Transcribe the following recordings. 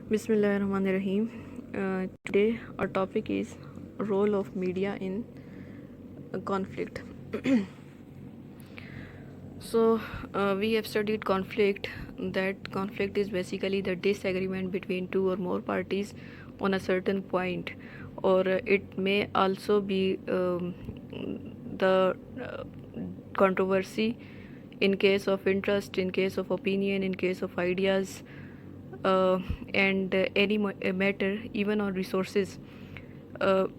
Bismillahirrahmanirrahim. Today our topic is role of media in conflict. We have studied conflict. That conflict is basically the disagreement between two or more parties on a certain point, or it may also be the controversy in case of interest, in case of opinion, in case of ideas, and any matter, even on resources.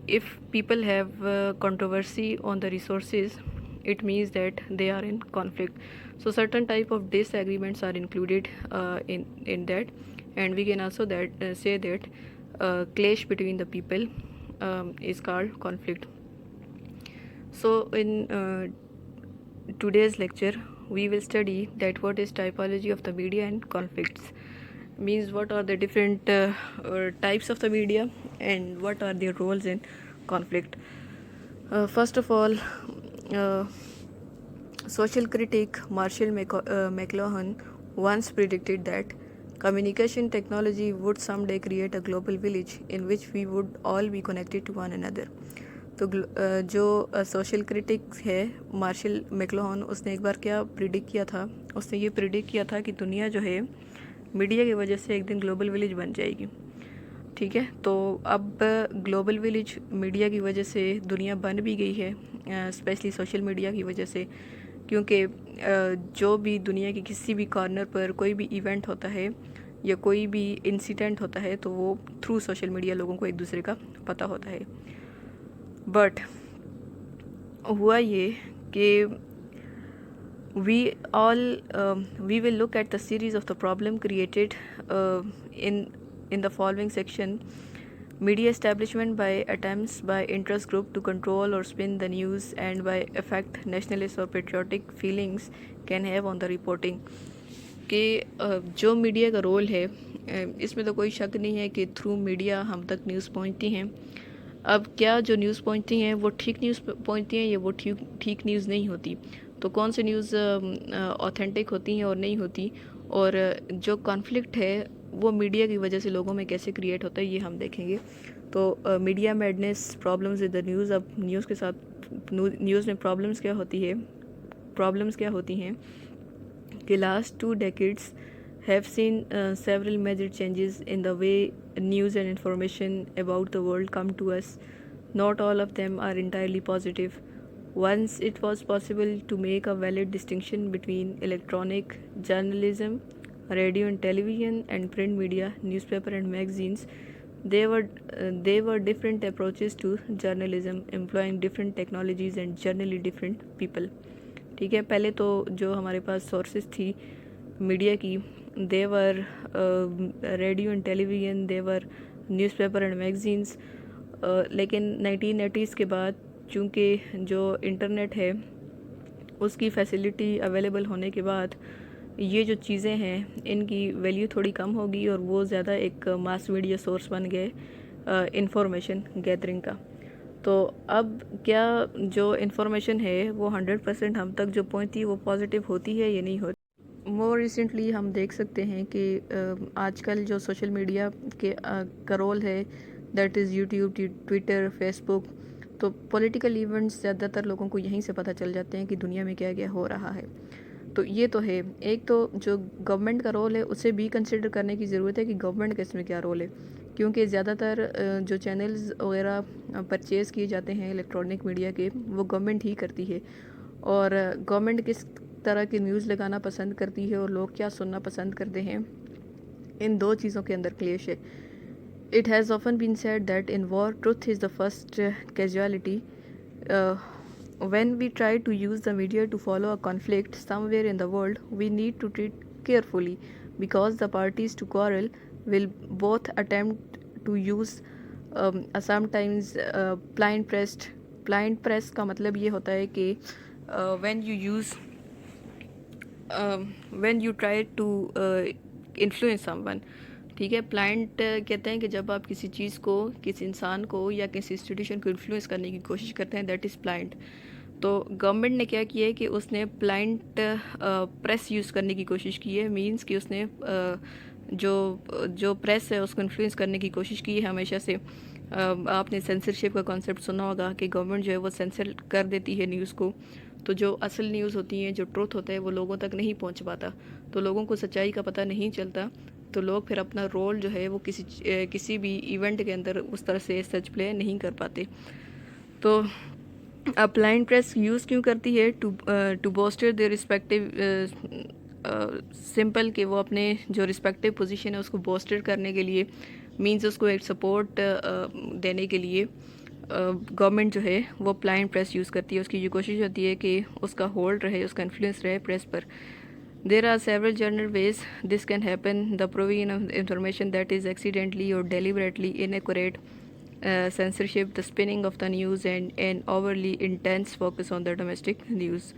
If people have controversy on the resources, it means that they are in conflict. So certain type of disagreements are included in that, and we can also say that clash between the people is called conflict. So in today's lecture, we will study that what is typology of the media and conflicts, means what are the different types of the media and what are their roles in conflict. First of all, uh, social critic Marshall McLuhan once predicted that communication technology would someday create a global village in which we would all be connected to one another. तो जो social critic है martial मैक्लुहान, उसने एक बार क्या predict किया था, उसने ये प्रिडिक्ट किया था कि दुनिया जो है मीडिया की वजह से एक दिन ग्लोबल विलेज बन जाएगी. ठीक है, तो अब ग्लोबल विलेज मीडिया की वजह से दुनिया बन भी गई है, स्पेशली सोशल मीडिया की वजह से, क्योंकि जो भी दुनिया के किसी भी कॉर्नर पर कोई भी इवेंट होता है या कोई भी इंसिडेंट होता है तो वो थ्रू सोशल मीडिया लोगों को एक दूसरे का पता होता है. बट हुआ ये कि we will look at the series of the problem created in the following section. Media establishment by attempts by interest group to control or spin the news and by affect nationalist or patriotic feelings can have on the reporting. कि जो media का role है, इसमें तो कोई शक नहीं है कि थ्रू मीडिया हम तक न्यूज़ पहुंचती हैं. अब क्या जो न्यूज़ पहुंचती हैं वो ठीक न्यूज़ पहुंचती हैं या वो ठीक न्यूज़ नहीं होती, तो कौन सी न्यूज़ ऑथेंटिक होती हैं और नहीं होती, और जो कॉन्फ्लिक्ट है वो मीडिया की वजह से लोगों में कैसे क्रिएट होता है, ये हम देखेंगे. तो media madness, problems with the news. अब न्यूज़ के साथ न्यूज़ में प्रॉब्लम्स क्या होती हैं कि last 2 decades have seen several major changes in the way news and information about the world come to us. Not all of them are entirely positive. Once it was possible to make a valid distinction between electronic journalism, radio and television, and print media, newspaper and magazines. They were different approaches to journalism, employing different technologies and generally different people. ठीक है, पहले तो जो हमारे पास sources थी media की, there were radio and television, there were newspaper and magazines. लेकिन 1980s के बाद चूँकि जो इंटरनेट है उसकी फैसिलिटी अवेलेबल होने के बाद ये जो चीज़ें हैं इनकी वैल्यू थोड़ी कम होगी और वो ज़्यादा एक मास मीडिया सोर्स बन गए इंफॉर्मेशन गैदरिंग का. तो अब क्या जो इन्फॉर्मेशन है वो 100% हम तक जो पहुंचती है वो पॉजिटिव होती है या नहीं होती. मोर रिसेंटली हम देख सकते हैं कि आजकल जो सोशल मीडिया के का रोल है, that is YouTube, Twitter, Facebook. तो पॉलिटिकल इवेंट्स ज़्यादातर लोगों को यहीं से पता चल जाते हैं कि दुनिया में क्या क्या हो रहा है. तो ये तो है. एक तो जो गवर्नमेंट का रोल है उसे भी कंसिडर करने की ज़रूरत है कि गवर्नमेंट का इसमें क्या रोल है, क्योंकि ज़्यादातर जो चैनल्स वगैरह परचेज़ किए जाते हैं इलेक्ट्रॉनिक मीडिया के वो गवर्नमेंट ही करती है. और गवर्नमेंट किस तरह की न्यूज़ लगाना पसंद करती है और लोग क्या सुनना पसंद करते हैं, इन दो चीज़ों के अंदर क्लेश है. It has often been said that in war truth is the first casualty. When we try to use the media to follow a conflict somewhere in the world, we need to treat carefully because the parties to quarrel will both attempt to use sometimes blind press का मतलब ये होता है कि when you try to influence someone. ठीक है, blind कहते हैं कि जब आप किसी चीज़ को, किसी इंसान को या किसी इंस्टीट्यूशन को इन्फ्लुएंस करने की कोशिश करते हैं, दैट इज़ ब्लाइंड. तो गवर्नमेंट ने क्या किया है कि उसने ब्लाइंड प्रेस यूज़ करने की कोशिश की है. मींस कि उसने जो जो प्रेस है उसको इन्फ्लुएंस करने की कोशिश की है हमेशा से। आपने सेंसरशिप का कॉन्सेप्ट सुना होगा कि गवर्नमेंट जो है वो सेंसर कर देती है न्यूज़ को, तो जो असल न्यूज़ होती है, जो ट्रुथ होता है, वो लोगों तक नहीं पहुंच पाता, तो लोगों को सच्चाई का पता नहीं चलता, तो लोग फिर अपना रोल जो है वो किसी भी इवेंट के अंदर उस तरह से सच प्ले नहीं कर पाते। तो ब्लाइंड प्रेस यूज़ क्यों करती है? To bolster their respective, simple कि वो अपने जो रिस्पेक्टिव पोजीशन है उसको बोस्टर करने के लिए, मींस उसको एक सपोर्ट देने के लिए गवर्नमेंट जो है वो ब्लाइंड प्रेस यूज़ करती है। उसकी ये कोशिश होती है कि उसका होल्ड रहे, उसका इन्फ्लुएंस रहे प्रेस पर। There are several general ways this can happen: the provision of information that is accidentally or deliberately inaccurate, censorship, the spinning of the news, and an overly intense focus on the domestic news।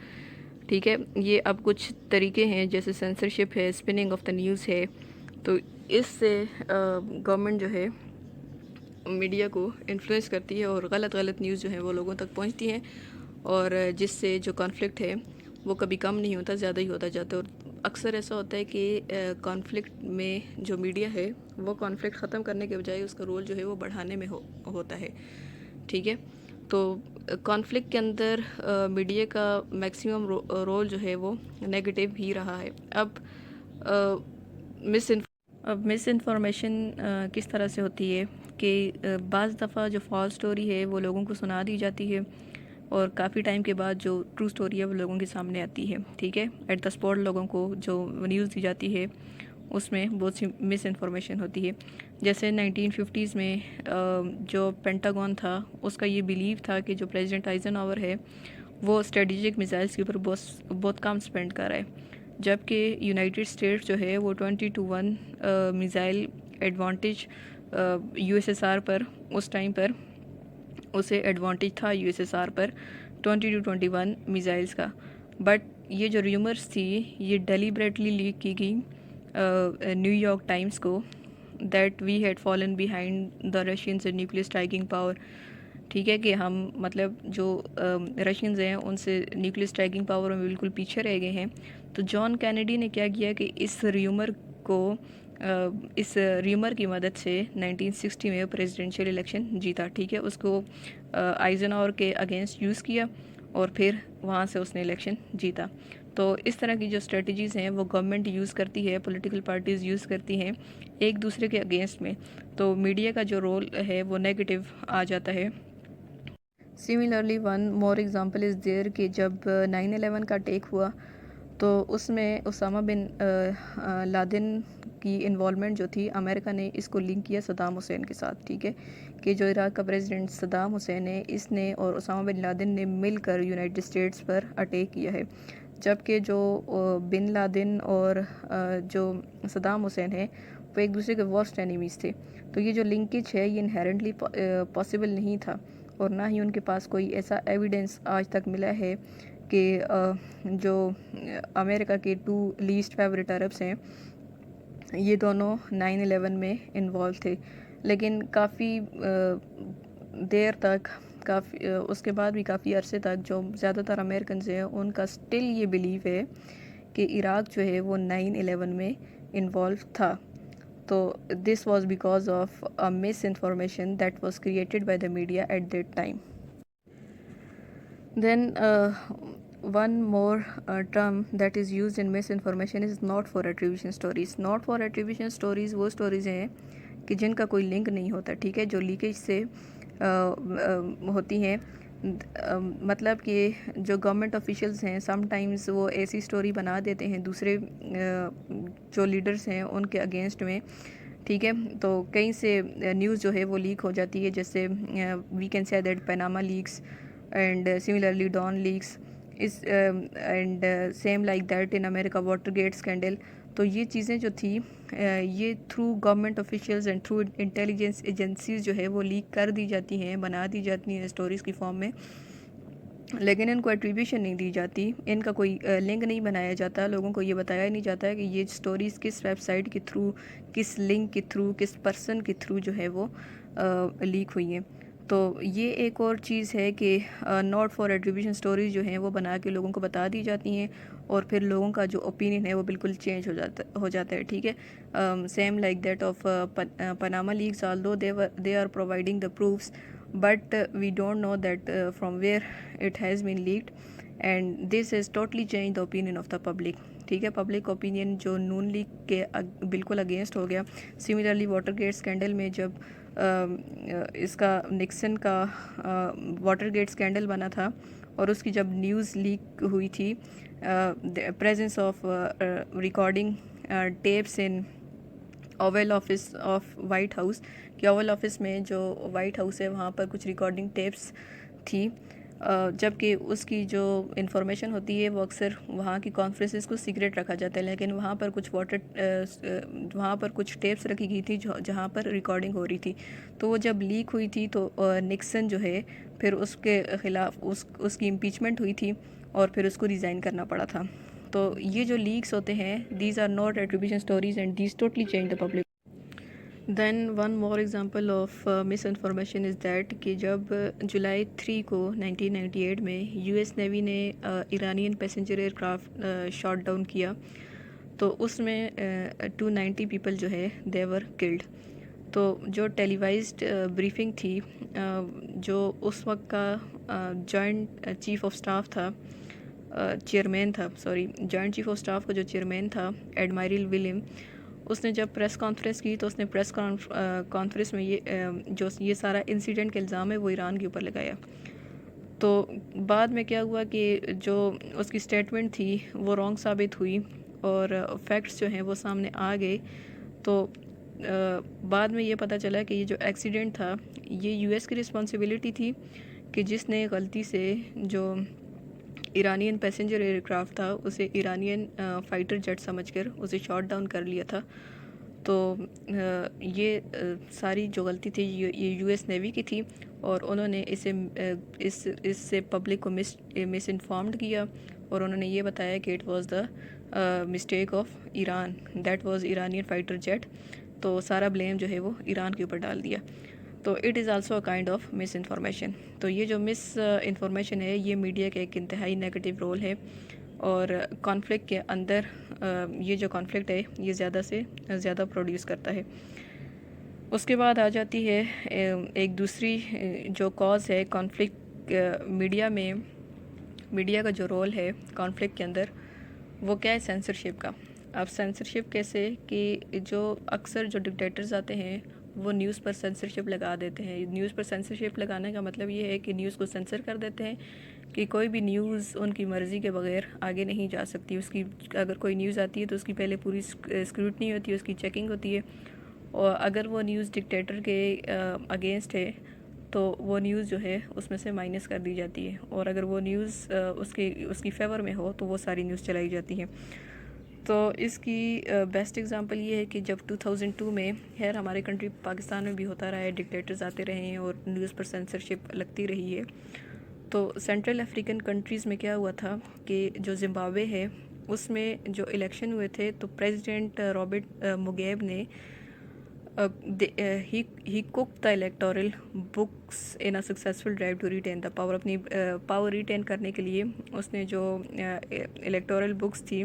ठीक है, ये अब कुछ तरीके हैं, जैसे censorship है, spinning of the news है, तो इससे गवर्नमेंट जो है मीडिया को इन्फ्लुएंस करती है और गलत न्यूज़ जो है वो लोगों तक पहुंचती हैं, और जिससे जो कॉन्फ्लिक्ट है वो कभी कम नहीं होता, ज़्यादा ही होता जाता है। और अक्सर ऐसा होता है कि कॉन्फ्लिक्ट में जो मीडिया है वो कॉन्फ्लिक्ट ख़त्म करने के बजाय उसका रोल जो है वो बढ़ाने में होता है। ठीक है, तो कॉन्फ्लिक्ट के अंदर मीडिया का मैक्सिमम रोल जो है वो नेगेटिव ही रहा है। अब मिस इन्फॉर्मेशन किस तरह से होती है कि बाज़ दफ़ा जो फॉल्स स्टोरी है वो लोगों को सुना दी जाती है, और काफ़ी टाइम के बाद जो ट्रू स्टोरी है वो लोगों के सामने आती है। ठीक है, एट द स्पॉट लोगों को जो न्यूज़ दी जाती है उसमें बहुत सी मिस इन्फॉर्मेशन होती है। जैसे 1950s में जो पेंटागन था उसका ये बिलीव था कि जो प्रेसिडेंट आइजनहावर है वो स्ट्रेटेजिक मिसाइल्स के ऊपर बहुत कम स्पेंड कर रहा है, जबकि यूनाइटेड स्टेट्स जो है वो 20-1 मिसाइल एडवांटेज यूएसएसआर पर, उस टाइम पर उसे एडवांटेज था यूएसएसआर पर 20-21 मिसाइल्स का। बट ये जो र्यूमर्स थी ये डेलिबरेटली लीक की गई न्यूयॉर्क टाइम्स को, that we had fallen behind the Russians nuclear striking power. ठीक है, कि हम मतलब जो रशियंस हैं उनसे न्यूक्लियर स्ट्राइकिंग पावर में बिल्कुल पीछे रह गए हैं। तो जॉन कैनेडी ने क्या किया कि इस र्यूमर की मदद से 1960 में प्रेसिडेंशियल इलेक्शन जीता। ठीक है, उसको आइजनहावर के अगेंस्ट यूज़ किया और फिर वहाँ से उसने इलेक्शन जीता। तो इस तरह की जो स्ट्रेटजीज़ हैं वो गवर्नमेंट यूज़ करती है, पॉलिटिकल पार्टीज़ यूज़ करती हैं एक दूसरे के अगेंस्ट में, तो मीडिया का जो रोल है वो नेगेटिव आ जाता है। Similarly one more example is there कि जब 9/11 का अटैक हुआ तो उसमें उसामा बिन लादेन की इन्वॉल्वमेंट जो थी, अमेरिका ने इसको लिंक किया सद्दाम हुसैन के साथ। ठीक है, कि जो इराक़ का प्रेसिडेंट सद्दाम हुसैन है, इसने और उसामा बिन लादेन ने मिलकर यूनाइटेड स्टेट्स पर अटैक किया है, जबकि जो बिन लादेन और जो सद्दाम हुसैन है वो एक दूसरे के वर्स्ट एनिमीज़ थे। तो ये जो लिंकेज है ये इनहेरेंटली पॉसिबल नहीं था, और ना ही उनके पास कोई ऐसा एविडेंस आज तक मिला है कि जो अमेरिका के 2 लीस्ट फेवरेट अरब्स हैं ये दोनों 9/11 में इन्वॉल्व थे। लेकिन काफ़ी देर तक, उसके बाद भी काफ़ी अरसे तक जो ज़्यादातर अमेरिकन हैं उनका स्टिल ये बिलीव है कि इराक़ जो है वो 9/11 में इन्वॉल्व था। तो this was because of a miss information that was created by the media at that time. Then one more term that is used in misinformation is not for attribution stories। not for attribution stories वो stories हैं कि जिनका कोई link नहीं होता। ठीक है, जो लीकेज से होती हैं, मतलब कि जो गवर्नमेंट ऑफिशियल्स हैं समटाइम्स वो ऐसी स्टोरी बना देते हैं दूसरे जो लीडर्स हैं उनके अगेंस्ट में। ठीक है, तो कहीं से न्यूज़ जो है वो लीक हो जाती है, जैसे we can say that Panama leaks and similarly Dawn leaks is and same like that in America Watergate scandal। तो ये चीज़ें जो थी ये through government officials and through intelligence agencies जो है वो लीक कर दी जाती हैं, बना दी जाती हैं स्टोरीज़ की फॉर्म में, लेकिन इनको एट्रीब्यूशन नहीं दी जाती, इनका कोई लिंक नहीं बनाया जाता, लोगों को ये बताया नहीं जाता है कि ये स्टोरीज़ किस वेबसाइट के थ्रू, किस लिंक के थ्रू, किस पर्सन के थ्रू जो है वो लीक हुई हैं। तो ये एक और चीज़ है कि नॉट फॉर एट्रीब्यूशन स्टोरीज़ जो हैं वो बना के लोगों को बता दी जाती हैं, और फिर लोगों का जो ओपिनियन है वो बिल्कुल चेंज हो जाता है, ठीक है। Same like that of Panama leaks, although they are providing the proofs, but we don't know that from where it has been leaked, and this is totally change the opinion of the public, ठीक है। Public opinion जो नून league के बिल्कुल against हो गया। Similarly water gate scandal में जब इसका निक्सन का वाटर गेट स्कैंडल बना था और उसकी जब न्यूज़ लीक हुई थी, presence of recording tapes in Oval office of white house, कि ओवल ऑफिस में जो वाइट हाउस है वहाँ पर कुछ रिकॉर्डिंग टेप्स थी, जबकि उसकी जो इन्फॉर्मेशन होती है वो अक्सर वहाँ की कॉन्फ्रेंसेस को सीक्रेट रखा जाता है, लेकिन वहाँ पर कुछ टेप्स रखी गई थी जहाँ पर रिकॉर्डिंग हो रही थी। तो वो जब लीक हुई थी तो निक्सन जो है फिर उसके ख़िलाफ़ उसकी इम्पीचमेंट हुई थी और फिर उसको रिज़ाइन करना पड़ा था। तो ये जो लीक्स होते हैं, these are not attribution stories and these totally change the public. Then one more example of misinformation is that कि जब जुलाई 3 को 1998 में यूएस नेवी ने Iranian passenger aircraft shot down किया, तो उसमें 290 पीपल जो है दे वर किल्ड। तो जो टेलीवाइज्ड ब्रीफिंग थी, जो उस वक्त का जॉइंट चीफ ऑफ स्टाफ था, जॉइंट चीफ ऑफ स्टाफ का जो चेयरमैन था एडमायरल विलियम, उसने जब प्रेस कॉन्फ्रेंस की तो उसने प्रेस कॉन्फ्रेंस में ये सारा इंसिडेंट का इल्ज़ाम है वो ईरान के ऊपर लगाया। तो बाद में क्या हुआ कि जो उसकी स्टेटमेंट थी वो रॉन्ग साबित हुई और फैक्ट्स जो हैं वो सामने आ गए। तो बाद में ये पता चला कि ये जो एक्सीडेंट था ये यूएस की रिस्पॉन्सिबिलिटी थी, कि जिसने गलती से जो ईरानियन पैसेंजर एयरक्राफ्ट था उसे ईरानियन फाइटर जेट समझकर उसे शॉट डाउन कर लिया था। तो ये सारी जो गलती थी ये यूएस नेवी की थी और उन्होंने इससे पब्लिक को मिस इन्फॉर्म्ड किया और उन्होंने ये बताया कि it was the mistake of Iran, that was Iranian fighter jet. तो सारा ब्लेम जो है वो ईरान के ऊपर डाल दिया। तो it is also a kind of miss information. तो ये जो मिस इन्फॉर्मेशन है ये मीडिया का एक इंतहाई नेगेटिव रोल है और कॉन्फ्लिक्ट के अंदर ये जो कॉन्फ्लिक्ट है ये ज़्यादा से ज़्यादा प्रोड्यूस करता है। उसके बाद आ जाती है एक दूसरी जो कॉज है कॉन्फ्लिक्ट मीडिया में। मीडिया का जो रोल है कॉन्फ्लिक्ट के अंदर वो क्या है, सेंसरशिप का। अब सेंसरशिप कैसे कि जो अक्सर जो डिक्टेटर्स आते हैं वो न्यूज़ पर सेंसरशिप लगा देते हैं। न्यूज़ पर सेंसरशिप लगाने का मतलब ये है कि न्यूज़ को सेंसर कर देते हैं कि कोई भी न्यूज़ उनकी मर्ज़ी के बगैर आगे नहीं जा सकती। उसकी अगर कोई न्यूज़ आती है तो उसकी पहले पूरी स्क्रूटनी होती है, उसकी चेकिंग होती है, और अगर वो न्यूज़ डिक्टेटर के अगेंस्ट है तो वो न्यूज़ जो है उसमें से माइनस कर दी जाती है, और अगर वो न्यूज़ उसकी फेवर में हो तो वो सारी न्यूज़ चलाई जाती है। तो इसकी बेस्ट एग्जांपल ये है कि जब 2002 में, खैर हमारे कंट्री पाकिस्तान में भी होता रहा है, डिक्टेटर्स आते रहे हैं और न्यूज़ पर सेंसरशिप लगती रही है। तो सेंट्रल अफ्रीकन कंट्रीज़ में क्या हुआ था कि जो जिम्बाब्वे है उसमें जो इलेक्शन हुए थे तो प्रेसिडेंट रॉबर्ट मुगैब ने he cooked the electoral books in a successful drive to retain the power। अपनी पावर रिटेन करने के लिए उसने जो इलेक्टोरल बुक्स थी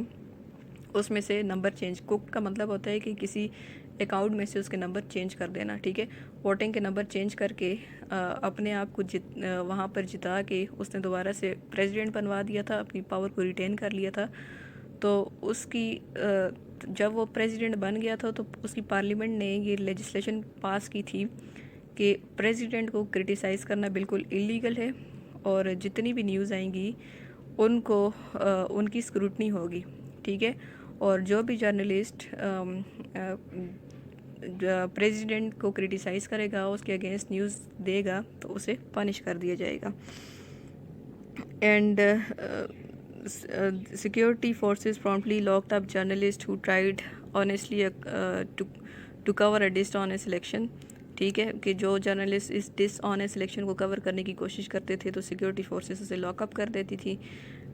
उसमें से नंबर चेंज, कुक का मतलब होता है कि किसी अकाउंट में से उसके नंबर चेंज कर देना, ठीक है। वोटिंग के नंबर चेंज करके अपने आप को वहाँ पर जिता के उसने दोबारा से प्रेसिडेंट बनवा दिया था, अपनी पावर को रिटेन कर लिया था। तो उसकी जब वो प्रेसिडेंट बन गया था तो उसकी पार्लियामेंट ने ये लेजिस्लेशन पास की थी कि प्रेसिडेंट को क्रिटिसाइज़ करना बिल्कुल इलीगल है और जितनी भी न्यूज़ आएंगी उनको उनकी स्क्रूटनी होगी, ठीक है। और जो भी जर्नलिस्ट प्रेसिडेंट को क्रिटिसाइज़ करेगा, उसके अगेंस्ट न्यूज़ देगा तो उसे पनिश कर दिया जाएगा। And security forces promptly locked up journalists who tried honestly to cover a dishonest election, ठीक है, कि जो जर्नलिस्ट इस डिसऑनेस्ट इलेक्शन को कवर करने की कोशिश करते थे तो सिक्योरिटी फोर्सेस उसे लॉकअप कर देती थी।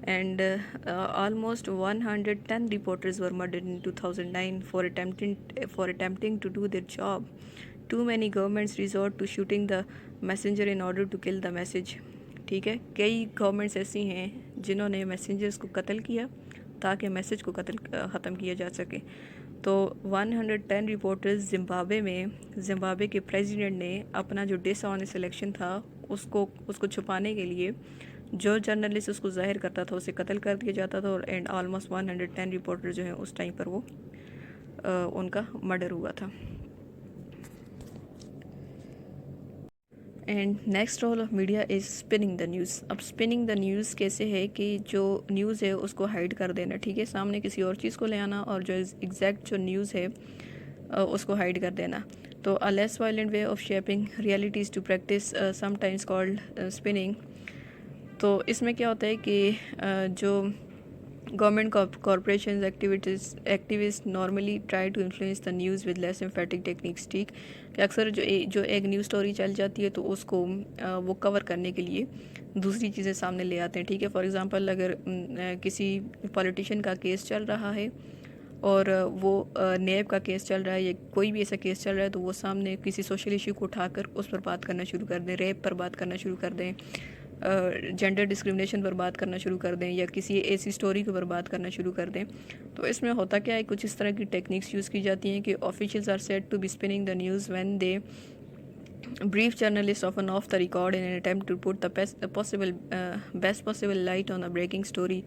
And almost 110 reporters were murdered in 2009 for attempting to do their job. Too many governments resort to shooting the messenger in order to kill the message, ठीक है। कई गवर्नमेंट्स ऐसी हैं जिन्होंने मैसेंजर्स को कत्ल किया ताकि मैसेज को ख़त्म किया जा सके। तो 110 रिपोर्टर्स ज़िम्बाब्वे के प्रेसिडेंट ने अपना जो डिसऑनेस्ट इलेक्शन था उसको छुपाने के लिए जो जर्नलिस्ट उसको ज़ाहिर करता था उसे कत्ल कर दिया जाता था, और एंड ऑलमोस्ट 110 रिपोर्टर जो हैं उस टाइम पर वो उनका मर्डर हुआ था। And next role of media is spinning the news. अब स्पिनिंग द न्यूज़ कैसे है कि जो न्यूज़ है उसको हाइड कर देना, ठीक है, सामने किसी और चीज़ को ले आना और जो एग्जैक्ट जो न्यूज़ है उसको हाइड कर देना। तो a less violent way of shaping realities to practice sometimes called spinning. तो इसमें क्या होता है कि जो government corporation activist normally try to influence the news with less emphatic techniques, ठीक, कि अक्सर जो एक न्यूज़ स्टोरी चल जाती है तो उसको वो कवर करने के लिए दूसरी चीज़ें सामने ले आते हैं, ठीक है। फॉर एग्जांपल अगर किसी पॉलिटिशियन का केस चल रहा है और वो नेब का केस चल रहा है या कोई भी ऐसा केस चल रहा है तो वो सामने किसी सोशल इशू को उठाकर उस पर बात करना शुरू कर दें, रेप पर बात करना शुरू कर दें, जेंडर डिस्क्रिमिनेशन पर बात करना शुरू कर दें या किसी ऐसी स्टोरी के ऊपर बात करना शुरू कर दें। तो इसमें होता क्या है, कुछ इस तरह की टेक्निक्स यूज़ की जाती हैं कि officials are said to be spinning the news when they brief journalists often off the record in an attempt to put the best possible light on a breaking story,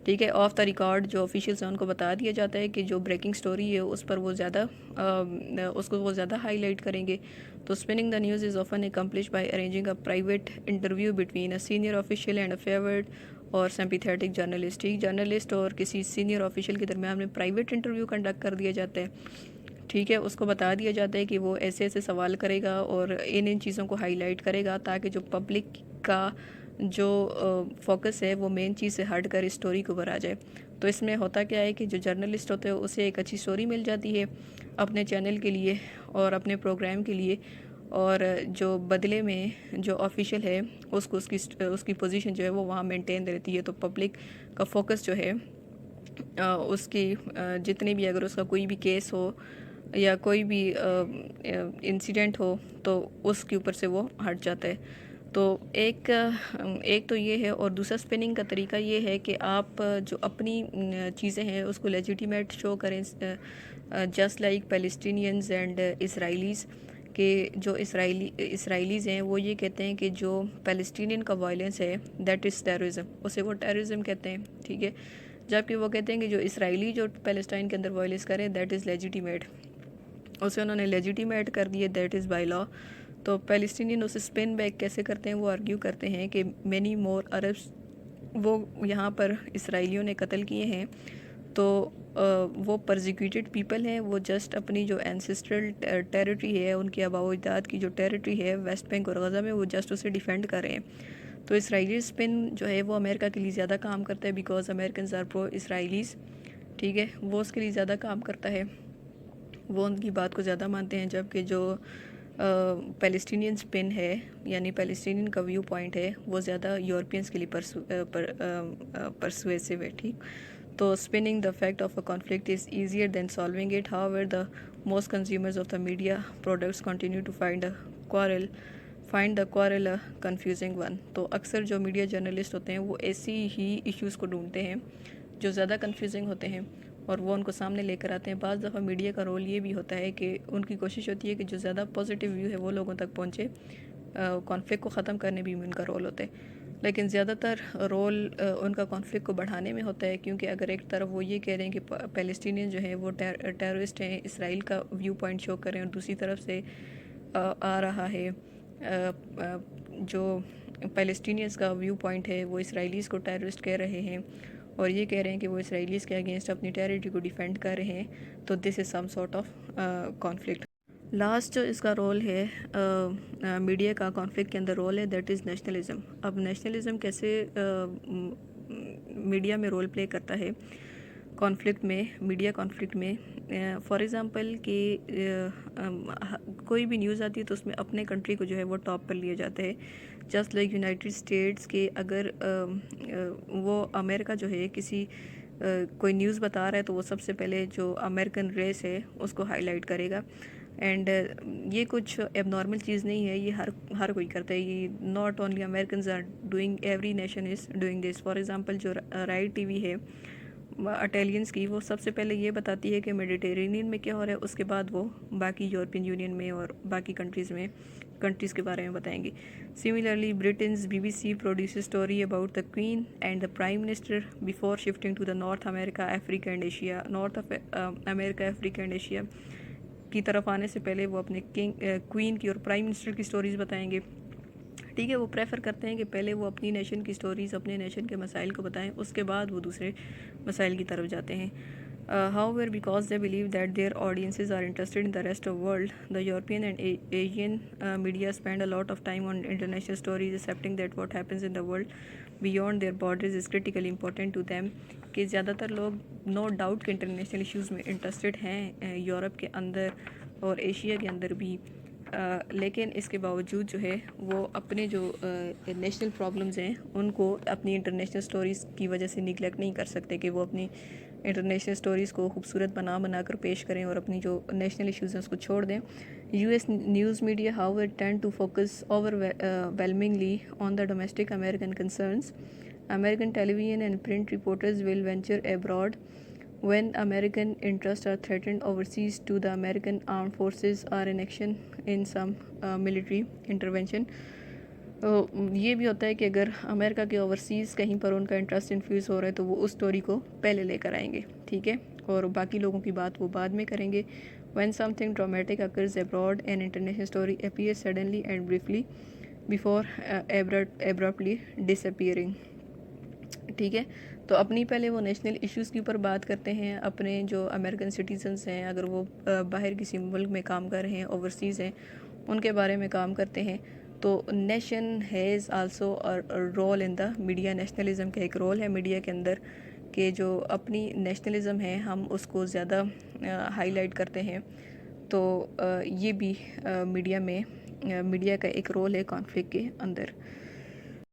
ठीक है। Of the record जो officials हैं उनको बता दिया जाता है कि जो ब्रेकिंग स्टोरी है उस पर वो ज़्यादा हाईलाइट करेंगे। तो spinning the news is often accomplished by arranging a private interview between a senior official and a favoured or sympathetic journalist, ठीक, जर्नलिस्ट और किसी सीनियर ऑफिशियल के दरमियान में प्राइवेट इंटरव्यू कंडक्ट कर दिया जाता है, ठीक है। उसको बता दिया जाता है कि वो ऐसे ऐसे सवाल करेगा और इन चीज़ों को हाईलाइट करेगा ताकि जो पब्लिक का जो फोकस है वो मेन चीज़ से हट कर इस स्टोरी को ऊपर आ जाए। तो इसमें होता क्या है कि जो जर्नलिस्ट होते हैं उसे एक अच्छी स्टोरी मिल जाती है अपने चैनल के लिए और अपने प्रोग्राम के लिए, और जो बदले में जो ऑफिशियल है उसको उसकी पोजीशन जो है वो वहाँ मेंटेन रहती है। तो पब्लिक का फोकस जो है उसकी जितने भी, अगर उसका कोई भी केस हो या कोई भी इंसिडेंट हो तो उसके ऊपर से वो हट जाता है। तो एक तो ये है, और दूसरा स्पिनिंग का तरीका ये है कि आप जो अपनी चीज़ें हैं उसको लेजिटिमेट शो करें, just like Palestinians and Israelis के जो इसराइलीज़ हैं वो ये कहते हैं कि जो पैलेस्टीनियन का वायलेंस है दैट इज़ टेररिज्म, उसे वो टेररिज्म कहते हैं, ठीक है। जबकि वो कहते हैं कि जो इसराइली जो पैलेस्टाइन के अंदर वायलेंस करें दैट इज़ लेजिटिमेट, उसे उन्होंने लेजिटिमेट कर दिए दैट इज़ बाय लॉ। तो पैलेस्टीनियन उसे स्पिन बैक कैसे करते हैं, वो आर्ग्यू करते हैं कि मैनी मोर अरब्स वो यहाँ पर इसराइलियों ने कत्ल किए हैं, तो वो परसिक्यूटेड पीपल हैं, वो जस्ट अपनी जो एंसेस्ट्रल टेरिटरी है, उनकी आबाओ अजदाद की जो टेरिटरी है वेस्ट बैंक और गज़ा में, वो जस्ट उसे डिफेंड कर रहे हैं। तो इसराइली स्पिन जो है वो अमेरिका के लिए ज़्यादा काम करता है because American are pro Israelis, ठीक है, वो उसके लिए ज़्यादा काम करता है, वो उनकी बात को ज़्यादा मानते हैं। जबकि जो पैलेस्टीनियन स्पिन है यानी पैलेस्टीनियन का व्यू पॉइंट है वो ज़्यादा यूरोपियंस के लिए परसुएसिव है, ठीक। तो spinning the fact of a conflict is easier than solving it, however the most consumers of the media products continue to find the quarrel a confusing one. तो अक्सर जो मीडिया जर्नलिस्ट होते हैं वो ऐसी ही इश्यूज़ को ढूंढते हैं जो ज़्यादा कन्फ्यूजिंग होते हैं और वो उनको सामने लेकर आते हैं। बाज़ दफ़ा मीडिया का रोल ये भी होता है कि उनकी कोशिश होती है कि जो ज़्यादा पॉजिटिव व्यू है वो लोगों तक पहुँचे, कॉन्फ्लिक्ट को ख़त्म करने भी उनका रोल होता है, लेकिन ज़्यादातर रोल उनका कॉन्फ्लिक्ट को बढ़ाने में होता है। क्योंकि अगर एक तरफ वो ये कह रहे हैं कि पैलेस्टीनियन जो है वो टेररिस्ट हैं, इसराइल का व्यू पॉइंट शो कर रहे हैं, और दूसरी तरफ से आ रहा है जो पैलेस्टीनियंस का व्यू पॉइंट है वो इसराइलीज़ को टेररिस्ट कह रहे हैं और ये कह रहे हैं कि वो इसराइलीज़ के अगेंस्ट अपनी टेरिटरी को डिफेंड कर रहे हैं। तो this is some sort of conflict. Last जो इसका रोल है मीडिया का कॉन्फ्लिक्ट के अंदर रोल है दैट इज़ नेशनलिज्म। अब नेशनलिज्म कैसे मीडिया में रोल प्ले करता है कॉन्फ्लिक्ट में, मीडिया कॉन्फ्लिक्ट में। फॉर एग्ज़ाम्पल कि कोई भी न्यूज़ आती है तो उसमें अपने कंट्री को जो है वो टॉप पर लिया जाता है, जस्ट लाइक यूनाइटेड स्टेट्स के। अगर वो अमेरिका जो है किसी कोई न्यूज़ बता रहा है तो वो सबसे पहले जो अमेरिकन रेस है उसको हाईलाइट करेगा। एंड ये कुछ एबनॉर्मल चीज़ नहीं है, ये हर कोई करता है। ये not only American are doing, every nation is doing this. For example जो राइट टीवी है इटालियंस की, वो सबसे पहले ये बताती है कि मेडिटेरेनियन में क्या हो रहा है, उसके बाद वो बाकी यूरोपियन यूनियन में और बाकी कंट्रीज़ के बारे में बताएंगी. Similarly Britain's BBC produce story about the queen and the prime minister before shifting to the North America Africa and Asia. North America Africa and Asia की तरफ आने से पहले वो अपने क्वीन की और प्राइम मिनिस्टर की स्टोरीज़ बताएंगे. ठीक है, वो प्रेफर करते हैं कि पहले वो अपनी नेशन की स्टोरीज़, अपने नेशन के मसाइल को बताएं, उसके बाद वो दूसरे मसाइल की तरफ जाते हैं. However, because they believe that their audiences are interested in the rest of the world, the European and Asian media spend a lot of time on international stories, accepting that what happens in the world beyond their borders is critically important to them. कि ज़्यादातर लोग no doubt के international issues में interested हैं Europe के अंदर और Asia के अंदर भी. लेकिन इसके बावजूद जो है वो अपने जो नेशनल प्रॉब्लम्स हैं उनको अपनी इंटरनेशनल स्टोरीज़ की वजह से निगलेक्ट नहीं कर सकते कि वो अपनी इंटरनेशनल स्टोरीज़ को खूबसूरत बना कर पेश करें और अपनी जो नेशनल इश्यूज़ हैं उसको छोड़ दें. US news media however tend to focus overwhelmingly on the domestic American concerns. American television and print reporters will venture abroad when American interests are threatened overseas to the American armed forces or in action in some military intervention. तो ये भी होता है कि अगर America के overseas कहीं पर उनका इंटरेस्ट इन्फ्यूज़ हो रहा है तो वो उस स्टोरी को पहले लेकर आएंगे. ठीक है, और बाकी लोगों की बात वो बाद में करेंगे. When something dramatic occurs abroad, an international story appears suddenly and briefly before abruptly disappearing. ठीक है, तो अपनी पहले वो नेशनल इश्यूज़ के ऊपर बात करते हैं. अपने जो अमेरिकन सिटीजन्स हैं, अगर वो बाहर किसी मुल्क में काम कर रहे हैं, ओवरसीज़ हैं, उनके बारे में काम करते हैं. तो nation has also role in the media. Nationalism का एक रोल है मीडिया के अंदर कि जो अपनी नेशनलिज़म है हम उसको ज़्यादा हाईलाइट करते हैं. तो ये भी मीडिया का एक रोल है कॉन्फ्लिक्ट के अंदर.